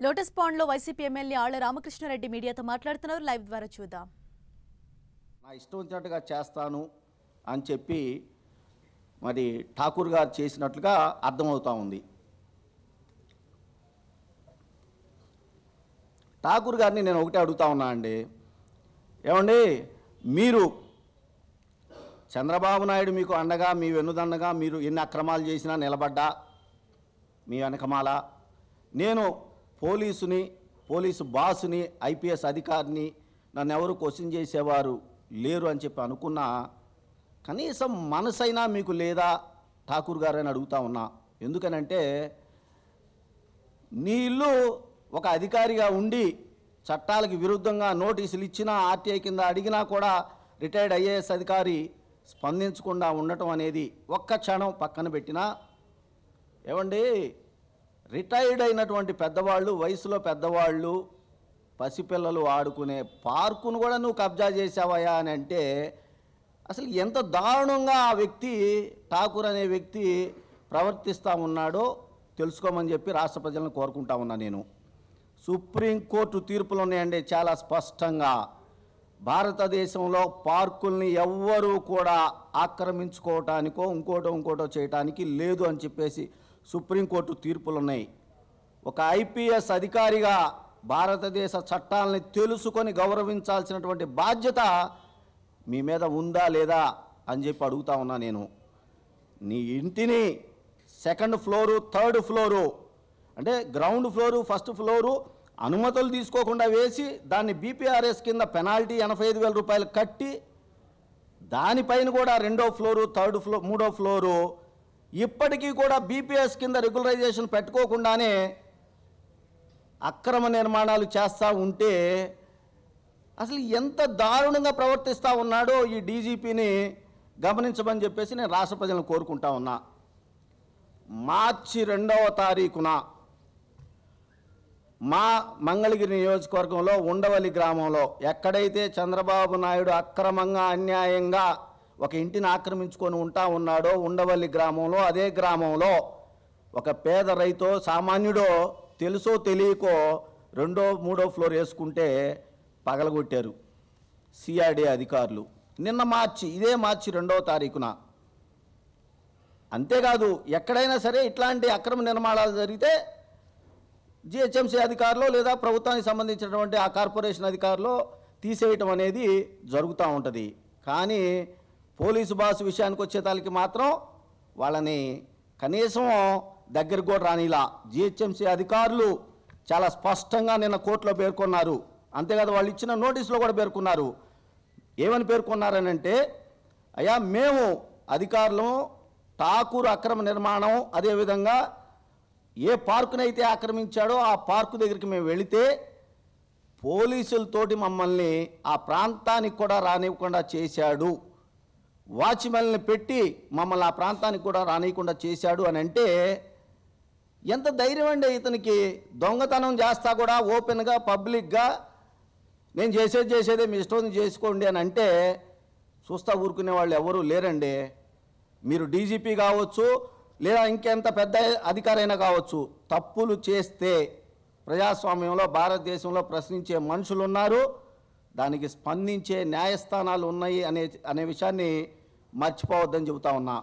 Lotus pond లో YCP MLA Alla Ramakrishna Reddy మీడియాతో మాట్లాడుతున్నారు. లైవ్ ద్వారా చూద్దాం. నా ఇష్టం వచ్చినట్టుగా చేస్తాను అని చెప్పి మరి ఠాకూర్ గారు చేసినట్లుగా అర్థమవుతా ఉంది. ఠాకూర్ గారిని నేను ఒకటే అడుగుతా ఉన్నా అండి, ఏమండి మీరు చంద్రబాబు నాయుడు మీకు అండగా మీ వెన్నుదండగా మీరు ఎన్ని అక్రమాలు చేసినా నిలబడ్డా మీ వెనకమాల, నేను పోలీసు బాసుని ఐపీఎస్ అధికారిని, నన్ను ఎవరు క్వశ్చన్ చేసేవారు లేరు అని చెప్పి అనుకున్నా, కనీసం మనసైనా మీకు లేదా ఠాకూర్ గారు అని అడుగుతా ఉన్నా. ఎందుకనంటే నీ ఇల్లు ఒక అధికారిగా ఉండి చట్టాలకు విరుద్ధంగా నోటీసులు ఇచ్చినా, ఆర్టీఐ కింద అడిగినా కూడా రిటైర్డ్ ఐఏఎస్ అధికారి స్పందించకుండా ఉండటం అనేది ఒక్క క్షణం పక్కన పెట్టినా, ఏమండి రిటైర్డ్ అయినటువంటి పెద్దవాళ్ళు, వయసులో పెద్దవాళ్ళు, పసిపిల్లలు ఆడుకునే పార్కును కూడా నువ్వు కబ్జా చేసావయ్యా అని అంటే అసలు ఎంత దారుణంగా ఆ వ్యక్తి ఠాకూర్ అనే వ్యక్తి ప్రవర్తిస్తూ ఉన్నాడో తెలుసుకోమని చెప్పి రాష్ట్ర ప్రజలను కోరుకుంటా ఉన్నా. నేను సుప్రీంకోర్టు తీర్పులు ఉన్నాయండి చాలా స్పష్టంగా, భారతదేశంలో పార్కుల్ని ఎవ్వరూ కూడా ఆక్రమించుకోవటానికో ఇంకోటో చేయటానికి లేదు అని చెప్పేసి సుప్రీంకోర్టు తీర్పులు ఉన్నాయి. ఒక ఐపీఎస్ అధికారిగా భారతదేశ చట్టాలని తెలుసుకొని గౌరవించాల్సినటువంటి బాధ్యత మీ మీద ఉందా లేదా అని చెప్పి అడుగుతా ఉన్నా. నేను నీ ఇంటిని సెకండ్ ఫ్లోరు, థర్డ్ ఫ్లోరు, అంటే గ్రౌండ్ ఫ్లోరు, ఫస్ట్ ఫ్లోరు అనుమతులు తీసుకోకుండా వేసి దాన్ని బీపీఆర్ఎస్ కింద పెనాల్టీ 85,000 రూపాయలు కట్టి, దానిపైన కూడా రెండో ఫ్లోరు, థర్డ్ ఫ్లోర్, మూడో ఫ్లోరు ఇప్పటికీ కూడా బీపీఎస్ కింద రెగ్యులరైజేషన్ పెట్టుకోకుండానే అక్రమ నిర్మాణాలు చేస్తూ ఉంటే అసలు ఎంత దారుణంగా ప్రవర్తిస్తూ ఉన్నాడో ఈ డీజీపీని గమనించమని చెప్పేసి నేను రాష్ట్ర ప్రజలను కోరుకుంటా ఉన్నా. మార్చి 2వ తారీఖున మా మంగళగిరి నియోజకవర్గంలో ఉండవల్లి గ్రామంలో ఎక్కడైతే చంద్రబాబు నాయుడు అక్రమంగా అన్యాయంగా ఒక ఇంటిని ఆక్రమించుకొని ఉంటా ఉన్నాడో ఉండవల్లి గ్రామంలో, అదే గ్రామంలో ఒక పేద రైతో సామాన్యుడో తెలుసో తెలియకో రెండో మూడో ఫ్లోర్ వేసుకుంటే పగలగొట్టారు సిఆర్డీ అధికారులు నిన్న ఇదే మార్చి 2వ తారీఖున. అంతేకాదు ఎక్కడైనా సరే ఇట్లాంటి అక్రమ నిర్మాణాలు జరిగితే జిహెచ్ఎంసీ అధికారులు లేదా ప్రభుత్వానికి సంబంధించినటువంటి ఆ కార్పొరేషన్ అధికారులు తీసేయటం అనేది జరుగుతూ ఉంటుంది. కానీ పోలీసు బాసు విషయానికి వచ్చేతాలకి మాత్రం వాళ్ళని కనీసం దగ్గరికి కూడా రానిలా జిహెచ్ఎంసీ అధికారులు చాలా స్పష్టంగా నిన్న కోర్టులో పేర్కొన్నారు. అంతేకాదు వాళ్ళు ఇచ్చిన నోటీసులో కూడా పేర్కొన్నారు. ఏమని పేర్కొన్నారనంటే, అయ్యా మేము అధికారులు ఠాకూర్ అక్రమ నిర్మాణం, అదేవిధంగా ఏ పార్కునైతే ఆక్రమించాడో ఆ పార్కు దగ్గరికి మేము వెళితే పోలీసులతోటి మమ్మల్ని ఆ ప్రాంతానికి కూడా రానివ్వకుండా చేశాడు, వాచ్మెన్ని పెట్టి మమ్మల్ని ఆ ప్రాంతానికి కూడా రానియకుండా చేశాడు అని అంటే ఎంత ధైర్యం అండి ఇతనికి. దొంగతనం చేస్తా కూడా ఓపెన్గా పబ్లిక్గా నేను చేసేదే మీ ఇష్టం చేసుకోండి అని అంటే చూస్తా ఊరుకునే వాళ్ళు ఎవరూ లేరండి. మీరు డీజీపీ కావచ్చు లేదా ఇంకెంత పెద్ద అధికారైనా కావచ్చు, తప్పులు చేస్తే ప్రజాస్వామ్యంలో భారతదేశంలో ప్రశ్నించే మనుషులు ఉన్నారు, దానికి స్పందించే న్యాయస్థానాలు ఉన్నాయి అనే విషయాన్ని మర్చిపోవద్దని చెబుతా ఉన్నా.